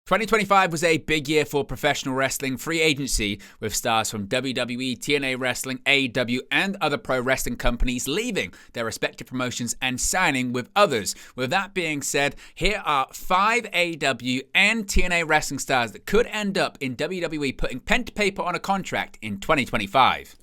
2025 was a big year for professional wrestling free agency, with stars from WWE, TNA Wrestling, AEW, and other pro wrestling companies leaving their respective promotions and signing with others. With that being said, here are 5 AEW and TNA wrestling stars that could end up in WWE putting pen to paper on a contract in 2025.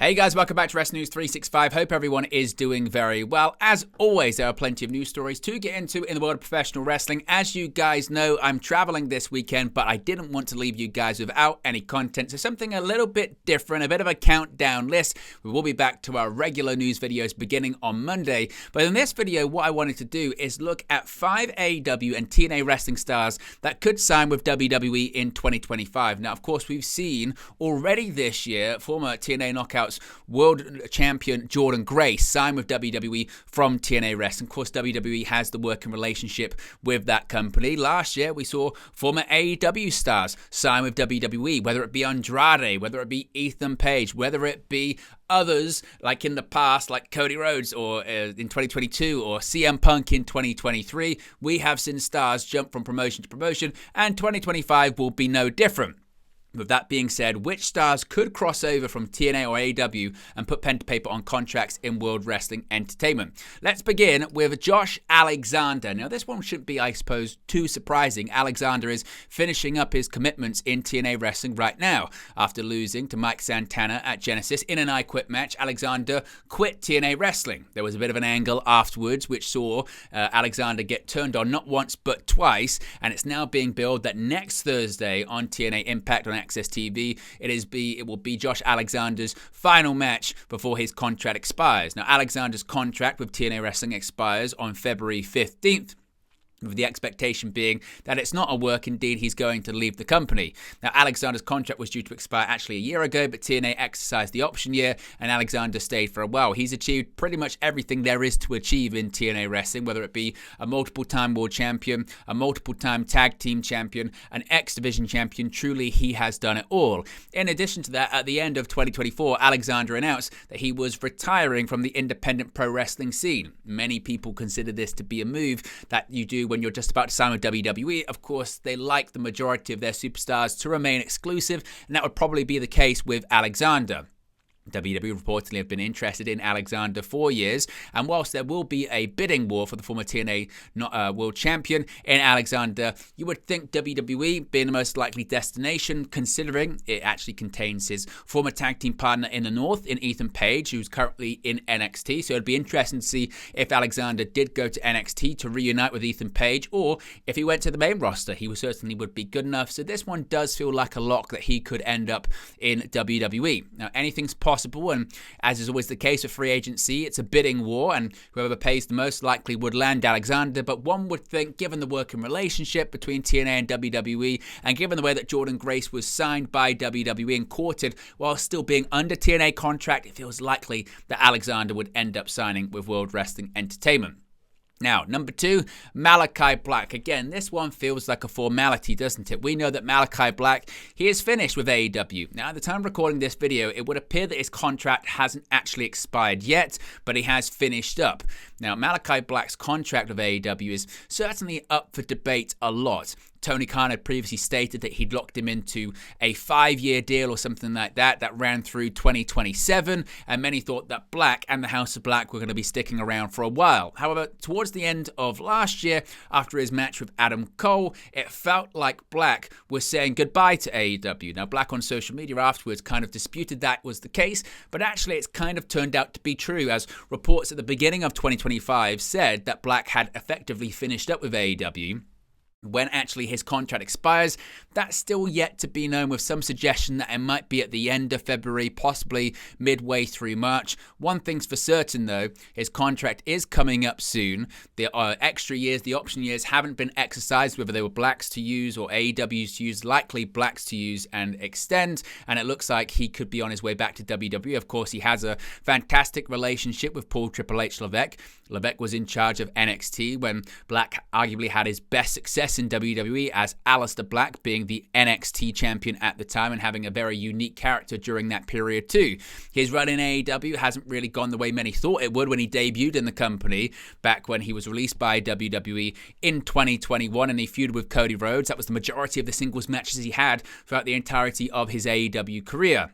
Hey guys, welcome back to Wrestling News 365. Hope everyone is doing very well. As always, there are plenty of news stories to get into in the world of professional wrestling. As you guys know, I'm traveling this weekend, but I didn't want to leave you guys without any content. So something a little bit different, a bit of a countdown list. We will be back to our regular news videos beginning on Monday. But in this video, what I wanted to do is look at 5 AEW and TNA wrestling stars that could sign with WWE in 2025. Now, of course, we've seen already this year former TNA Knockouts World Champion Jordynne Grace sign with WWE from TNA Wrestling. Of course, WWE has the working relationship with that company. Last year, we saw former AEW stars sign with WWE, whether it be Andrade, whether it be Ethan Page, whether it be others like in the past, like Cody Rhodes or in 2022 or CM Punk in 2023. We have seen stars jump from promotion to promotion, and 2025 will be no different. With that being said, which stars could cross over from TNA or AEW and put pen to paper on contracts in World Wrestling Entertainment? Let's begin with Josh Alexander. Now, this one shouldn't be, I suppose, too surprising. Alexander is finishing up his commitments in TNA Wrestling right now. After losing to Mike Santana at Genesis in an I Quit match, Alexander quit TNA Wrestling. There was a bit of an angle afterwards, which saw Alexander get turned on not once but twice, and it's now being billed that next Thursday on TNA Impact on Access TV, it will be Josh Alexander's final match before his contract expires. Now, Alexander's contract with TNA Wrestling expires on February 15th. With the expectation being that it's not a working deed, he's going to leave the company. Now, Alexander's contract was due to expire actually a year ago, but TNA exercised the option year, and Alexander stayed for a while. He's achieved pretty much everything there is to achieve in TNA Wrestling, whether it be a multiple-time world champion, a multiple-time tag team champion, an X-Division champion. Truly, he has done it all. In addition to that, at the end of 2024, Alexander announced that he was retiring from the independent pro wrestling scene. Many people consider this to be a move that you do when you're just about to sign with WWE. Of course, they like the majority of their superstars to remain exclusive, and that would probably be the case with Alexander. WWE reportedly have been interested in Alexander for years, and whilst there will be a bidding war for the former TNA World Champion in Alexander, you would think WWE being the most likely destination, considering it actually contains his former tag team partner in the North in Ethan Page, who's currently in NXT. So it'd be interesting to see if Alexander did go to NXT to reunite with Ethan Page, or if he went to the main roster. He certainly would be good enough. So this one does feel like a lock that he could end up in WWE. Now, anything's possible, and as is always the case with free agency, it's a bidding war, and whoever pays the most likely would land Alexander. But one would think, given the working relationship between TNA and WWE, and given the way that Jordynne Grace was signed by WWE and courted while still being under TNA contract, it feels likely that Alexander would end up signing with World Wrestling Entertainment. Now, number 2, Malachi Black. Again, this one feels like a formality, doesn't it? We know that Malachi Black, he is finished with AEW. Now, at the time of recording this video, it would appear that his contract hasn't actually expired yet, but he has finished up. Now, Malachi Black's contract with AEW is certainly up for debate a lot. Tony Khan had previously stated that he'd locked him into a 5-year deal or something like that ran through 2027, and many thought that Black and the House of Black were going to be sticking around for a while. However, towards the end of last year, after his match with Adam Cole, it felt like Black was saying goodbye to AEW. Now, Black on social media afterwards kind of disputed that was the case, but actually it's kind of turned out to be true, as reports at the beginning of 2025 said that Black had effectively finished up with AEW. When actually his contract expires, that's still yet to be known, with some suggestion that it might be at the end of February, possibly midway through March. One thing's for certain though, his contract is coming up soon. The extra years, the option years, haven't been exercised, whether they were Black's to use or AEW's to use, likely Black's to use and extend, and it looks like he could be on his way back to WWE. Of course, he has a fantastic relationship with Paul Triple H Levesque. Levesque was in charge of NXT when Black arguably had his best success success in WWE as Aleister Black, being the NXT champion at the time and having a very unique character during that period too. His run in AEW hasn't really gone the way many thought it would when he debuted in the company back when he was released by WWE in 2021 and he feuded with Cody Rhodes. That was the majority of the singles matches he had throughout the entirety of his AEW career.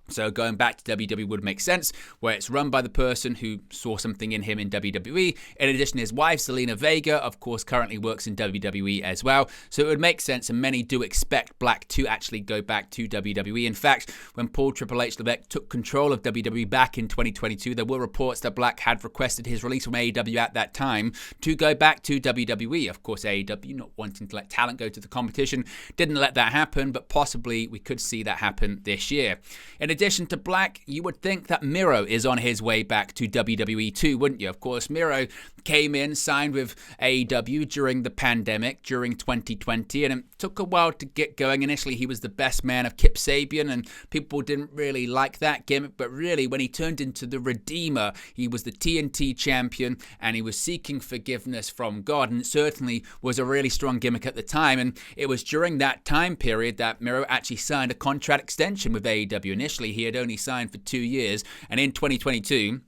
So going back to WWE would make sense, where it's run by the person who saw something in him in WWE. In addition, his wife, Zelina Vega, of course, currently works in WWE as well. So it would make sense, and many do expect Black to actually go back to WWE. In fact, when Paul Triple H Levesque took control of WWE back in 2022, there were reports that Black had requested his release from AEW at that time to go back to WWE. Of course, AEW, not wanting to let talent go to the competition, didn't let that happen, but possibly we could see that happen this year. In addition to Black, you would think that Miro is on his way back to WWE too, wouldn't you? Of course, Miro came in, signed with AEW during the pandemic, during 2020, and it took a while to get going. Initially, he was the best man of Kip Sabian, and people didn't really like that gimmick, but really, when he turned into the Redeemer, he was the TNT champion, and he was seeking forgiveness from God, and it certainly was a really strong gimmick at the time, and it was during that time period that Miro actually signed a contract extension with AEW. Initially, he had only signed for 2 years, and in 2022,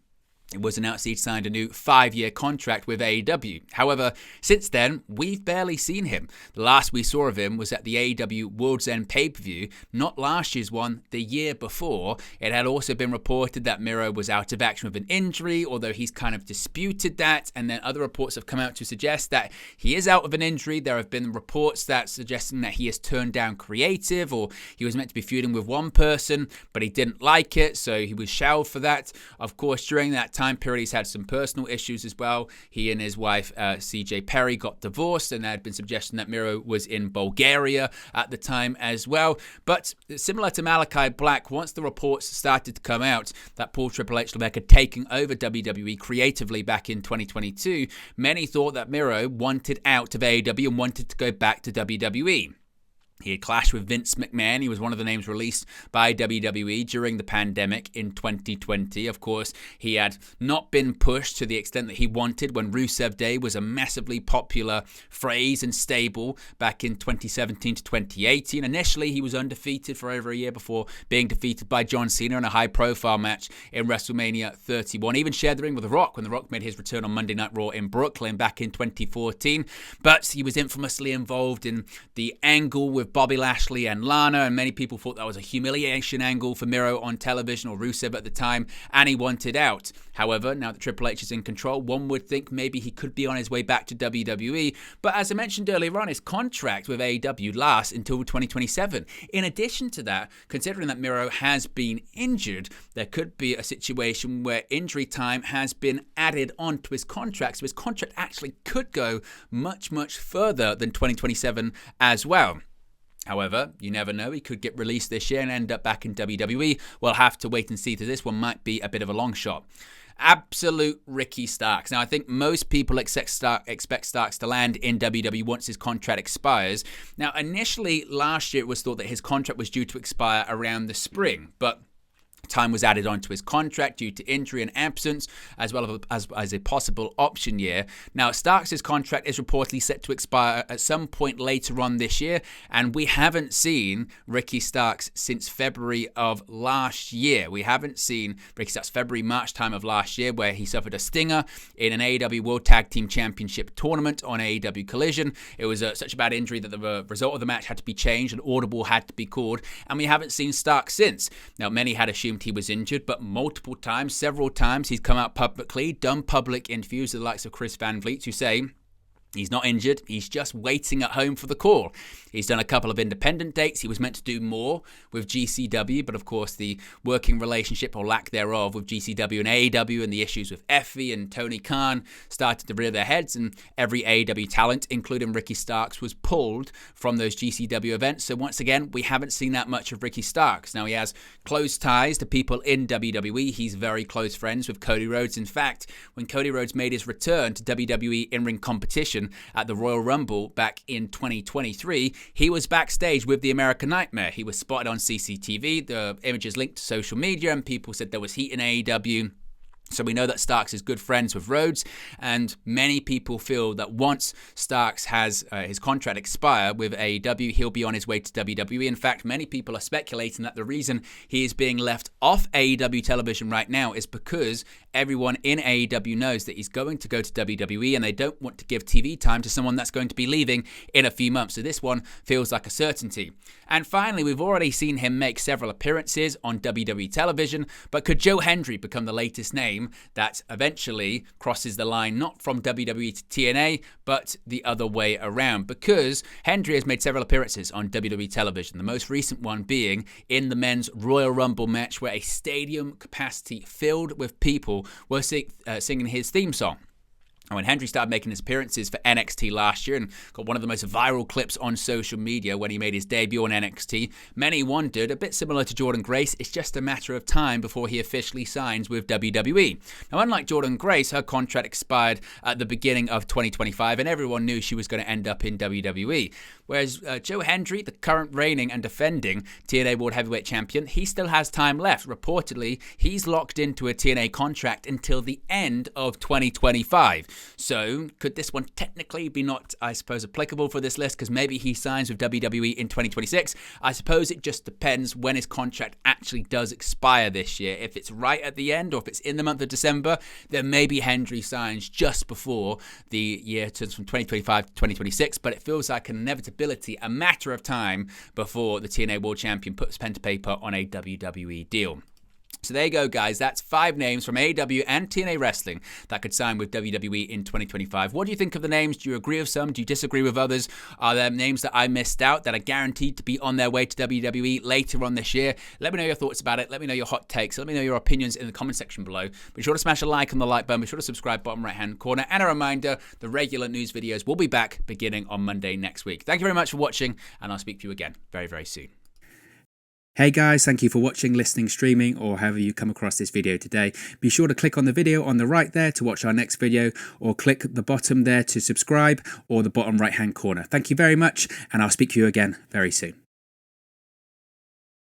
it was announced he'd signed a new 5-year contract with AEW. However, since then, we've barely seen him. The last we saw of him was at the AEW World's End pay-per-view, not last year's one, the year before. It had also been reported that Miro was out of action with an injury, although he's kind of disputed that, and then other reports have come out to suggest that he is out of an injury. There have been reports that suggesting that he has turned down creative, or he was meant to be feuding with one person, but he didn't like it, so he was shelved for that. Of course, during that time period, he's had some personal issues as well. He and his wife, CJ Perry, got divorced, and there had been suggestion that Miro was in Bulgaria at the time as well. But similar to Malachi Black, once the reports started to come out that Paul Triple H Levesque had taken over WWE creatively back in 2022, many thought that Miro wanted out of AEW and wanted to go back to WWE. He had clashed with Vince McMahon. He was one of the names released by WWE during the pandemic in 2020. Of course, he had not been pushed to the extent that he wanted when Rusev Day was a massively popular phrase and stable back in 2017 to 2018. Initially, he was undefeated for over a year before being defeated by John Cena in a high-profile match in WrestleMania 31. He even shared the ring with The Rock when The Rock made his return on Monday Night Raw in Brooklyn back in 2014. But he was infamously involved in the angle with Bobby Lashley and Lana, and many people thought that was a humiliation angle for Miro on television, or Rusev at the time, and he wanted out. However, now that Triple H is in control, one would think maybe he could be on his way back to WWE, but as I mentioned earlier on, his contract with AEW lasts until 2027. In addition to that, considering that Miro has been injured, there could be a situation where injury time has been added onto his contract, so his contract actually could go much, much further than 2027 as well. However, you never know. He could get released this year and end up back in WWE. We'll have to wait and see. This one might be a bit of a long shot. Absolute Ricky Starks. Now, I think most people expect Starks to land in WWE once his contract expires. Now, initially, last year, it was thought that his contract was due to expire around the spring, but time was added onto his contract due to injury and absence, as well as a possible option year. Now, Starks' contract is reportedly set to expire at some point later on this year, and we haven't seen Ricky Starks since February of last year. We haven't seen Ricky Starks February, March time of last year, where he suffered a stinger in an AEW World Tag Team Championship tournament on AEW Collision. It was such a bad injury that the result of the match had to be changed, and audible had to be called, and we haven't seen Starks since. Now, many had assumed he was injured, but several times, he's come out publicly, done public interviews with the likes of Chris Van Vliet, who say he's not injured, he's just waiting at home for the call. He's done a couple of independent dates. He was meant to do more with GCW, but of course the working relationship or lack thereof with GCW and AEW and the issues with Effie and Tony Khan started to rear their heads, and every AEW talent, including Ricky Starks, was pulled from those GCW events. So once again, we haven't seen that much of Ricky Starks. Now, he has close ties to people in WWE. He's very close friends with Cody Rhodes. In fact, when Cody Rhodes made his return to WWE in-ring competition at the Royal Rumble back in 2023, he was backstage with the American Nightmare. He was spotted on CCTV. The images linked to social media, and people said there was heat in AEW. So we know that Starks is good friends with Rhodes, and many people feel that once Starks has his contract expire with AEW, he'll be on his way to WWE. In fact, many people are speculating that the reason he is being left off AEW television right now is because everyone in AEW knows that he's going to go to WWE, and they don't want to give TV time to someone that's going to be leaving in a few months. So this one feels like a certainty. And finally, we've already seen him make several appearances on WWE television, but could Joe Hendry become the latest name that eventually crosses the line not from WWE to TNA, but the other way around? Because Hendry has made several appearances on WWE television, the most recent one being in the men's Royal Rumble match, where a stadium capacity filled with people were singing his theme song. And when Hendry started making his appearances for NXT last year and got one of the most viral clips on social media when he made his debut on NXT, many wondered, a bit similar to Jordynne Grace, it's just a matter of time before he officially signs with WWE. Now, unlike Jordynne Grace, her contract expired at the beginning of 2025, and everyone knew she was going to end up in WWE. Whereas Joe Hendry, the current reigning and defending TNA World Heavyweight Champion, he still has time left. Reportedly, he's locked into a TNA contract until the end of 2025. So could this one technically be not, I suppose, applicable for this list because maybe he signs with WWE in 2026? I suppose it just depends when his contract actually does expire this year. If it's right at the end or if it's in the month of December, then maybe Hendry signs just before the year turns from 2025 to 2026. But it feels like an inevitability, a matter of time before the TNA World Champion puts pen to paper on a WWE deal. So there you go, guys. That's 5 names from AEW and TNA Wrestling that could sign with WWE in 2025. What do you think of the names? Do you agree with some? Do you disagree with others? Are there names that I missed out that are guaranteed to be on their way to WWE later on this year? Let me know your thoughts about it. Let me know your hot takes. Let me know your opinions in the comment section below. Be sure to smash a like on the like button. Be sure to subscribe bottom right-hand corner. And a reminder, the regular news videos will be back beginning on Monday next week. Thank you very much for watching, and I'll speak to you again very, very soon. Hey guys, thank you for watching, listening, streaming, or however you come across this video today. Be sure to click on the video on the right there to watch our next video, or click the bottom there to subscribe, or the bottom right hand corner. Thank you very much, and I'll speak to you again very soon.